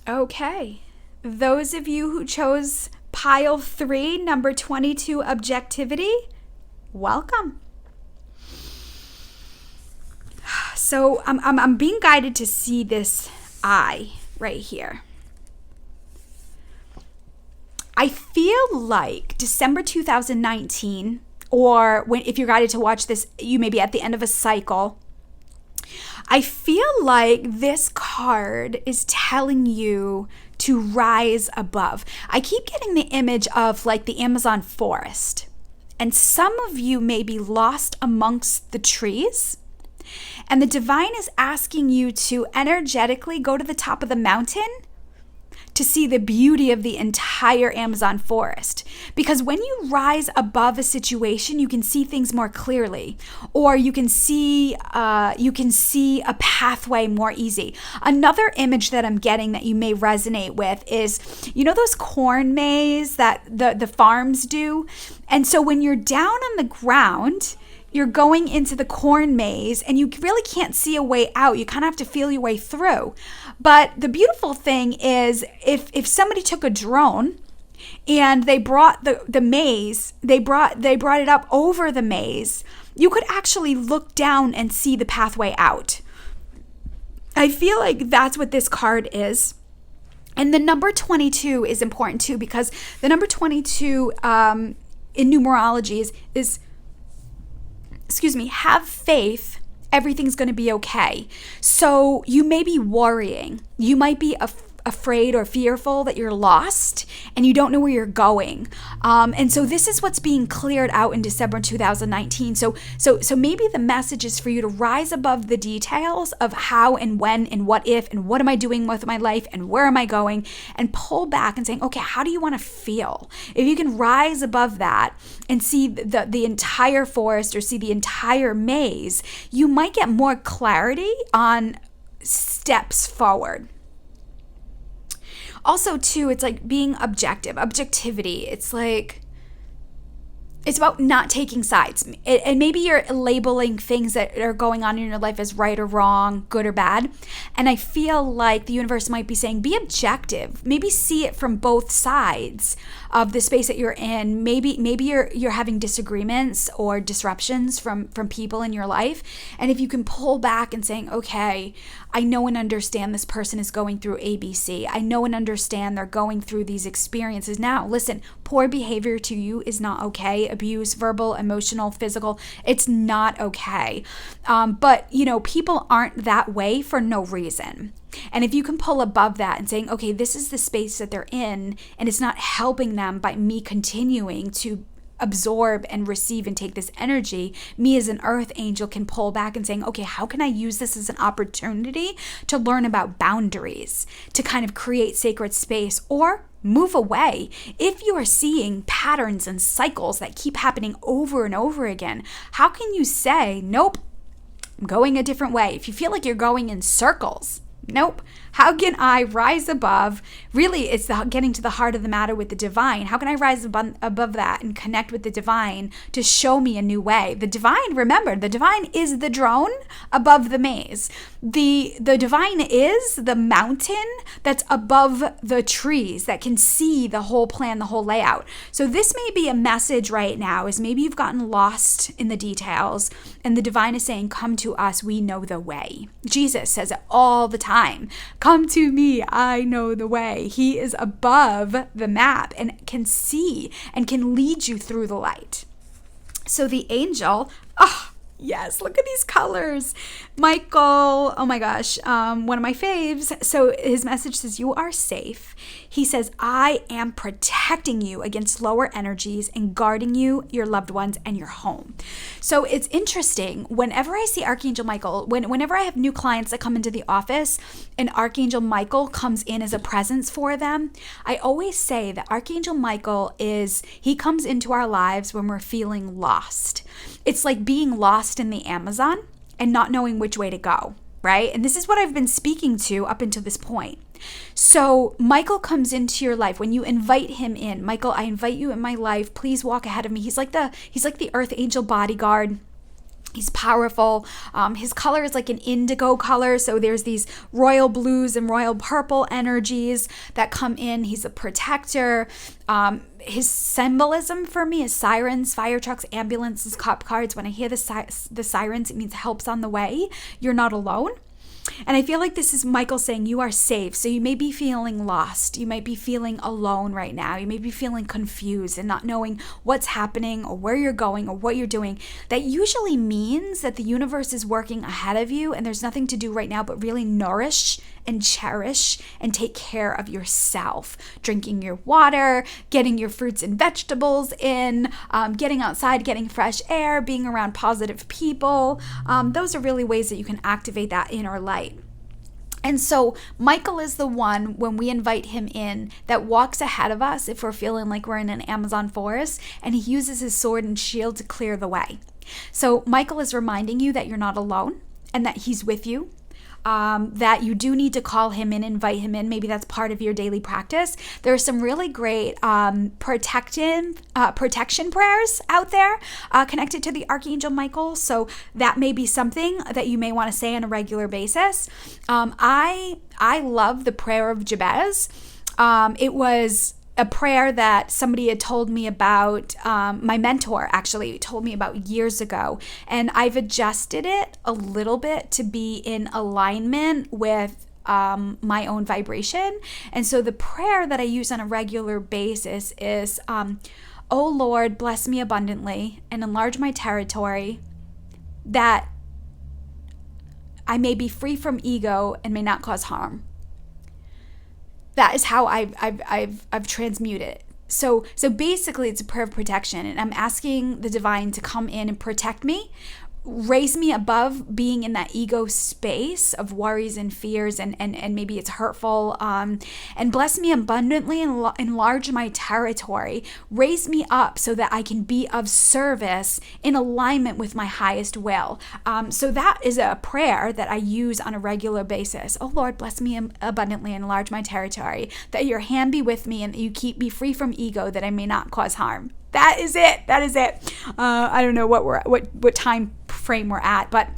Okay, those of you who chose pile 3, number 22, Objectivity, welcome. So I'm being guided to see this eye right here. I feel like December 2019, or if you're guided to watch this, you may be at the end of a cycle. I feel like this card is telling you to rise above. I keep getting the image of the Amazon forest, and some of you may be lost amongst the trees, and the divine is asking you to energetically go to the top of the mountain to see the beauty of the entire Amazon forest. Because when you rise above a situation, you can see things more clearly, or you can see a pathway more easy. Another image that I'm getting that you may resonate with is, those corn maze that the farms do. And so when you're down on the ground, you're going into the corn maze and you really can't see a way out. You kind of have to feel your way through. But the beautiful thing is if somebody took a drone and they brought the maze, they brought it up over the maze, you could actually look down and see the pathway out. I feel like that's what this card is. And the number 22 is important too, because the number 22 in numerology is have faith everything's going to be okay. So you may be worrying. You might be afraid or fearful that you're lost and you don't know where you're going. And so this is what's being cleared out in December 2019. So maybe the message is for you to rise above the details of how and when and what if and what am I doing with my life and where am I going, and pull back and saying, okay, how do you want to feel? If you can rise above that and see the entire forest or see the entire maze, you might get more clarity on steps forward. Also, too, it's like being objectivity. It's like, it's about not taking sides. And maybe you're labeling things that are going on in your life as right or wrong, good or bad. And I feel like the universe might be saying, be objective. Maybe see it from both sides of the space that you're in. Maybe you're having disagreements or disruptions from people in your life. And if you can pull back and saying, okay, I know and understand this person is going through ABC. I know and understand they're going through these experiences. Now, listen, poor behavior to you is not okay. Abuse, verbal, emotional, physical, it's not okay. But, people aren't that way for no reason. And if you can pull above that and saying, okay, this is the space that they're in, and it's not helping them by me continuing to absorb and receive and take this energy, me as an earth angel can pull back and saying, okay, how can I use this as an opportunity to learn about boundaries, to kind of create sacred space or move away. If you are seeing patterns and cycles that keep happening over and over again, how can you say, nope, I'm going a different way? If you feel like you're going in circles, nope. How can I rise above? Really, it's getting to the heart of the matter with the divine. How can I rise above that and connect with the divine to show me a new way? The divine, remember, the divine is the drone above the maze. The divine is the mountain that's above the trees that can see the whole plan, the whole layout. So this may be a message right now, is maybe you've gotten lost in the details and the divine is saying, come to us, we know the way. Jesus says it all the time. Come to me, I know the way. He is above the map and can see and can lead you through the light. So the angel, yes, look at these colors. Michael, oh my gosh, one of my faves. So his message says, you are safe. He says, I am protecting you against lower energies and guarding you, your loved ones, and your home. So it's interesting. Whenever I see Archangel Michael, whenever I have new clients that come into the office and Archangel Michael comes in as a presence for them, I always say that Archangel Michael he comes into our lives when we're feeling lost. It's like being lost in the Amazon and not knowing which way to go, right? And this is what I've been speaking to up until this point. So Michael comes into your life when you invite him in. Michael, I invite you in my life. Please walk ahead of me. He's like the earth angel bodyguard. He's powerful. His color is like an indigo color. So there's these royal blues and royal purple energies that come in. He's a protector. His symbolism for me is sirens, fire trucks, ambulances, cop cars. When I hear the sirens, it means help's on the way. You're not alone. And I feel like this is Michael saying you are safe. So you may be feeling lost. You might be feeling alone right now. You may be feeling confused and not knowing what's happening or where you're going or what you're doing. That usually means that the universe is working ahead of you and there's nothing to do right now but really nourish and cherish and take care of yourself. Drinking your water, getting your fruits and vegetables in, getting outside, getting fresh air, being around positive people. Those are really ways that you can activate that inner light. And so Michael is the one, when we invite him in, that walks ahead of us if we're feeling like we're in an Amazon forest, and he uses his sword and shield to clear the way. So Michael is reminding you that you're not alone and that he's with you. That you do need to call him in, invite him in. Maybe that's part of your daily practice. There are some really great protection prayers out there connected to the Archangel Michael. So that may be something that you may want to say on a regular basis. I love the prayer of Jabez. It was a prayer that somebody had told me about, my mentor actually told me about years ago, and I've adjusted it a little bit to be in alignment with my own vibration. And so the prayer that I use on a regular basis is, "Oh Lord, bless me abundantly and enlarge my territory, that I may be free from ego and may not cause harm. That is how I've transmuted it. So basically it's a prayer of protection, and I'm asking the divine to come in and protect me, raise me above being in that ego space of worries and fears, and maybe it's hurtful, and bless me abundantly and enlarge my territory. Raise me up so that I can be of service in alignment with my highest will. So that is a prayer that I use on a regular basis. Oh Lord, bless me abundantly and enlarge my territory, that your hand be with me and that you keep me free from ego, that I may not cause harm. That is it. I don't know what time frame we're at, but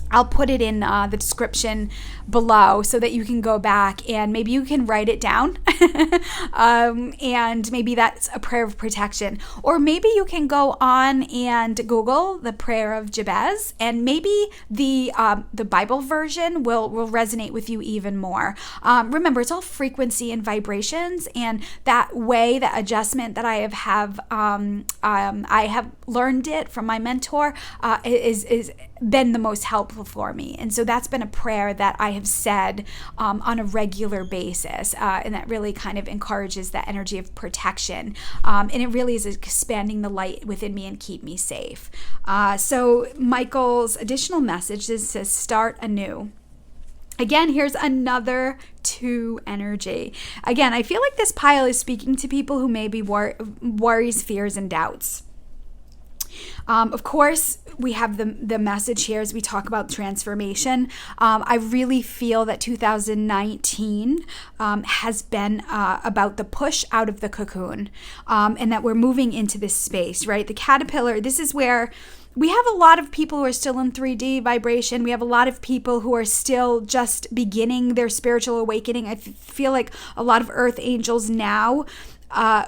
I'll put it in the description below so that you can go back and maybe you can write it down. And maybe that's a prayer of protection. Or maybe you can go on and Google the prayer of Jabez, and maybe the Bible version will resonate with you even more. Remember, it's all frequency and vibrations, and that adjustment that I have learned it from my mentor is been the most helpful for me. And so that's been a prayer that I have said on a regular basis, and that really kind of encourages that energy of protection, and it really is expanding the light within me and keep me safe. So Michael's additional message says start anew. Again, here's another 2 energy. Again, I feel like this pile is speaking to people who may be worries, fears, and doubts. Of course, we have the message here as we talk about transformation. I really feel that 2019 has been about the push out of the cocoon, and that we're moving into this space, right? The caterpillar, this is where we have a lot of people who are still in 3D vibration. We have a lot of people who are still just beginning their spiritual awakening. I feel like a lot of earth angels now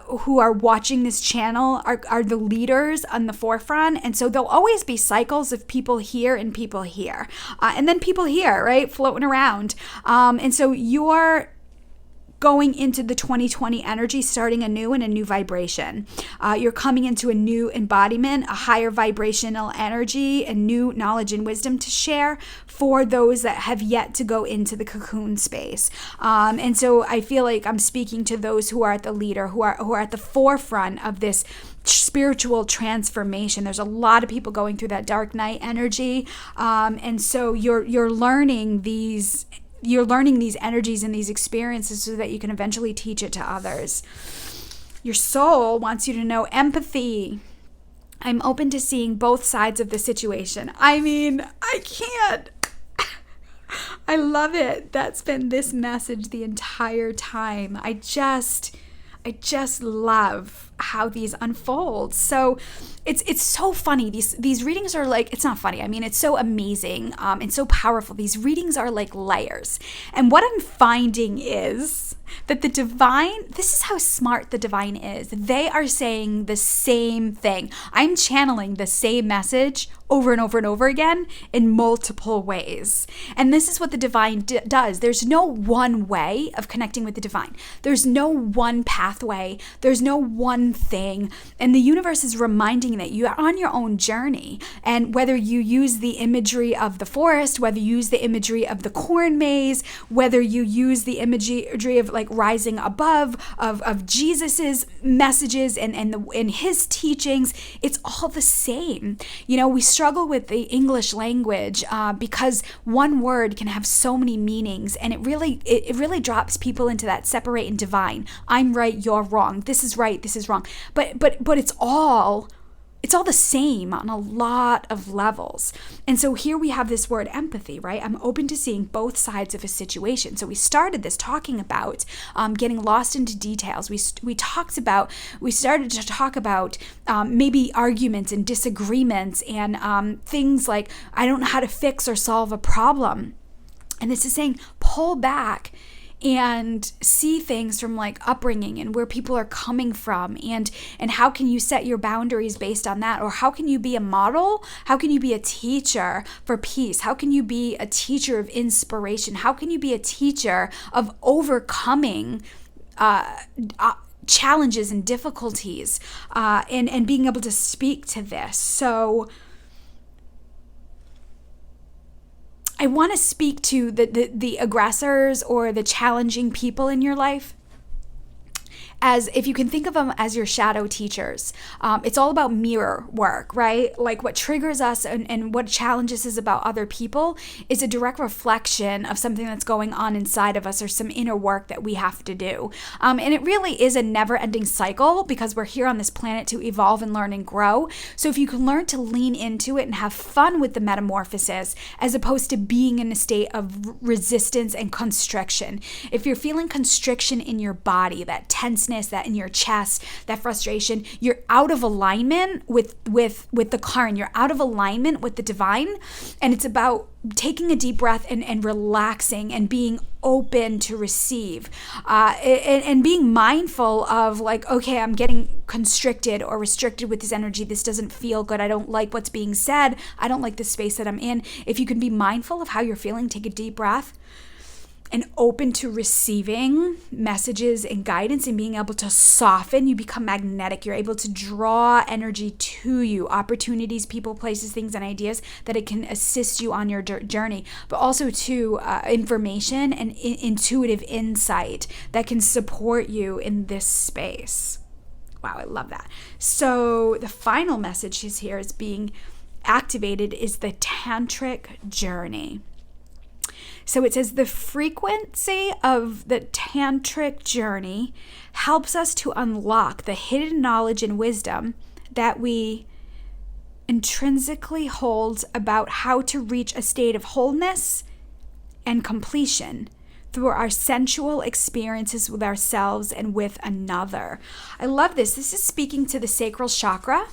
who are watching this channel are the leaders on the forefront. And so there'll always be cycles of people here and people here. And then people here, right? Floating around. And so you're going into the 2020 energy, starting anew in a new vibration. You're coming into a new embodiment, a higher vibrational energy, and new knowledge and wisdom to share for those that have yet to go into the cocoon space. And so I feel like I'm speaking to those who are at the leader, who are at the forefront of this spiritual transformation. There's a lot of people going through that dark night energy. And so you're learning these energies and these experiences so that you can eventually teach it to others. Your soul wants you to know empathy. I'm open to seeing both sides of the situation. I mean, I can't. I love it. That's been this message the entire time. I just love how these unfold. So it's so funny. These readings are like, it's not funny. I mean, it's so amazing and so powerful. These readings are like layers. And what I'm finding is that the divine, this is how smart the divine is. They are saying the same thing. I'm channeling the same message over and over and over again in multiple ways. And this is what the divine does. There's no one way of connecting with the divine. There's no one pathway. There's no one thing. And the universe is reminding that you are on your own journey. And whether you use the imagery of the forest, whether you use the imagery of the corn maze, whether you use the imagery of like rising above, of Jesus's messages and his teachings, it's all the same. You know, we struggle with the English language because one word can have so many meanings, and it really drops people into that separate and divine. I'm right, you're wrong. This is right, this is wrong. But it's all the same on a lot of levels. And so here we have this word empathy, right? I'm open to seeing both sides of a situation. So we started this talking about getting lost into details. We started to talk about maybe arguments and disagreements and things like, I don't know how to fix or solve a problem. And this is saying, pull back and see things from like upbringing and where people are coming from, and how can you set your boundaries based on that? Or how can you be a model? How can you be a teacher for peace? How can you be a teacher of inspiration? How can you be a teacher of overcoming challenges and difficulties, and being able to speak to this? So I want to speak to the aggressors or the challenging people in your life, as if you can think of them as your shadow teachers. It's all about mirror work, right? Like what triggers us and what challenges us about other people is a direct reflection of something that's going on inside of us, or some inner work that we have to do. And it really is a never-ending cycle, because we're here on this planet to evolve and learn and grow. So if you can learn to lean into it and have fun with the metamorphosis, as opposed to being in a state of resistance and constriction. If you're feeling constriction in your body, that tenseness, that in your chest, that frustration, you're out of alignment with the current, you're out of alignment with the divine. And it's about taking a deep breath and relaxing and being open to receive, and being mindful of like, okay, I'm getting constricted or restricted with this energy. This doesn't feel good. I don't like what's being said. I don't like the space that I'm in. If you can be mindful of how you're feeling, take a deep breath, and open to receiving messages and guidance and being able to soften, you become magnetic. You're able to draw energy to you, opportunities, people, places, things, and ideas that it can assist you on your journey, but also to information and intuitive insight that can support you in this space. Wow, I love that. So the final message is here is being activated is the tantric journey. So it says the frequency of the tantric journey helps us to unlock the hidden knowledge and wisdom that we intrinsically hold about how to reach a state of wholeness and completion through our sensual experiences with ourselves and with another. I love this. This is speaking to the sacral chakra,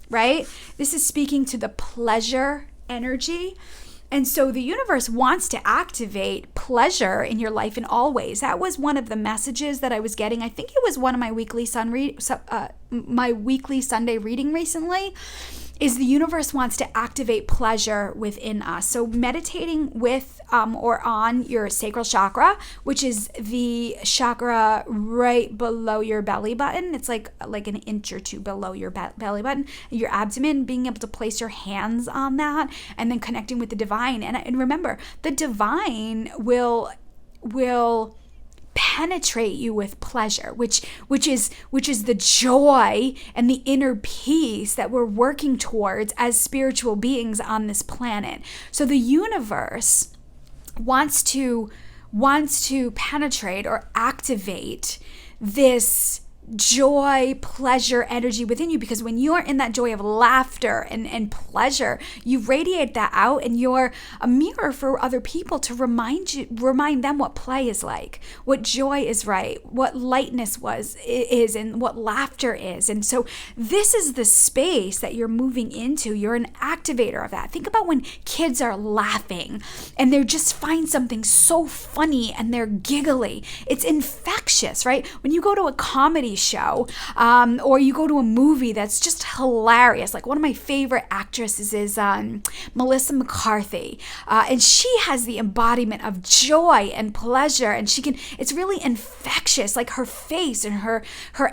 right? This is speaking to the pleasure energy. And so the universe wants to activate pleasure in your life in all ways. That was one of the messages that I was getting. I think it was one of my weekly Sunday reading recently, is the universe wants to activate pleasure within us. So meditating with or on your sacral chakra, which is the chakra right below your belly button. It's like an inch or two below your belly button, your abdomen, being able to place your hands on that and then connecting with the divine. And remember, the divine will penetrate you with pleasure, which is the joy and the inner peace that we're working towards as spiritual beings on this planet. So the universe wants to penetrate or activate this joy, pleasure, energy within you, because when you're in that joy of laughter and pleasure, you radiate that out, and you're a mirror for other people to remind them what play is like, what joy is right, what lightness is, and what laughter is. And so this is the space that you're moving into. You're an activator of that. Think about when kids are laughing and they just find something so funny and they're giggly. It's infectious, right? When you go to a comedy show, or you go to a movie that's just hilarious. Like one of my favorite actresses is Melissa McCarthy, and she has the embodiment of joy and pleasure, and it's really infectious. Like her face and her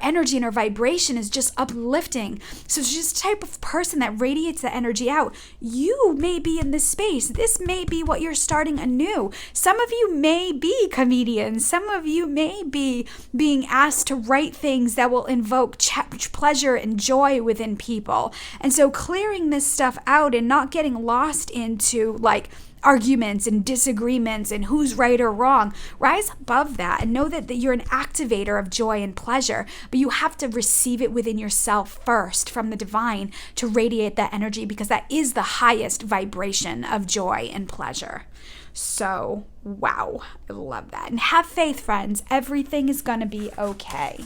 energy and her vibration is just uplifting. So she's the type of person that radiates the energy out. You may be in this space. This may be what you're starting anew. Some of you may be comedians. Some of you may be being asked to write things that will invoke pleasure and joy within people. And so clearing this stuff out and not getting lost into like arguments and disagreements and who's right or wrong. Rise above that and know that you're an activator of joy and pleasure, but you have to receive it within yourself first from the divine to radiate that energy, because that is the highest vibration of joy and pleasure. So, wow, I love that. And have faith, friends. Everything is going to be okay.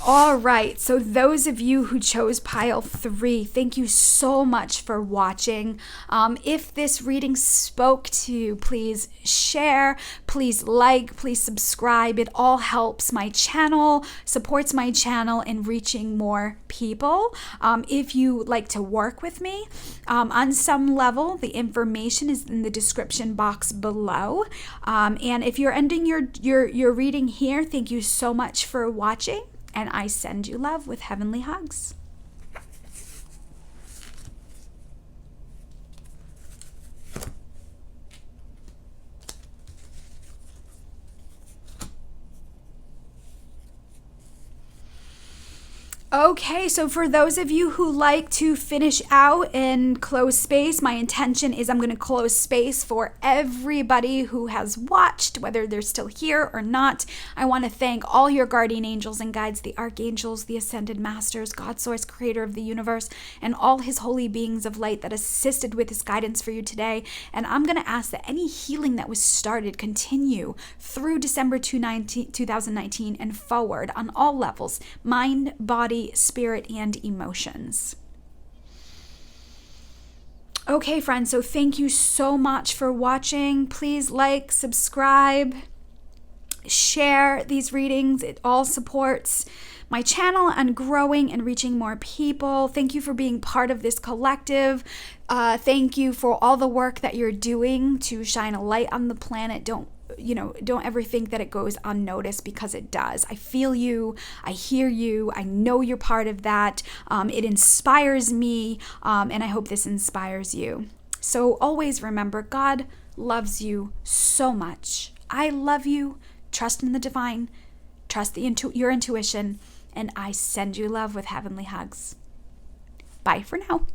All right, so those of you who chose pile 3, thank you so much for watching. If this reading spoke to you, please share, please like, please subscribe. It all helps my channel, supports my channel in reaching more people. If you like to work with me on some level, the information is in the description box below. And if you're ending your reading here, thank you so much for watching. And I send you love with heavenly hugs. Okay, so for those of you who like to finish out and close space, my intention is I'm going to close space for everybody who has watched, whether they're still here or not. I want to thank all your guardian angels and guides, the archangels, the ascended masters, God source, creator of the universe, and all his holy beings of light that assisted with this guidance for you today. And I'm going to ask that any healing that was started continue through December 2019 and forward on all levels, mind, body, spirit, and emotions. Okay, friends, so thank you so much for watching. Please like, subscribe, share these readings. It all supports my channel and growing and reaching more people. Thank you for being part of this collective. Thank you for all the work that you're doing to shine a light on the planet. Don't ever think that it goes unnoticed, because it does. I feel you. I hear you. I know you're part of that. It inspires me, and I hope this inspires you. So always remember, God loves you so much. I love you. Trust in the divine. Trust your intuition. And I send you love with heavenly hugs. Bye for now.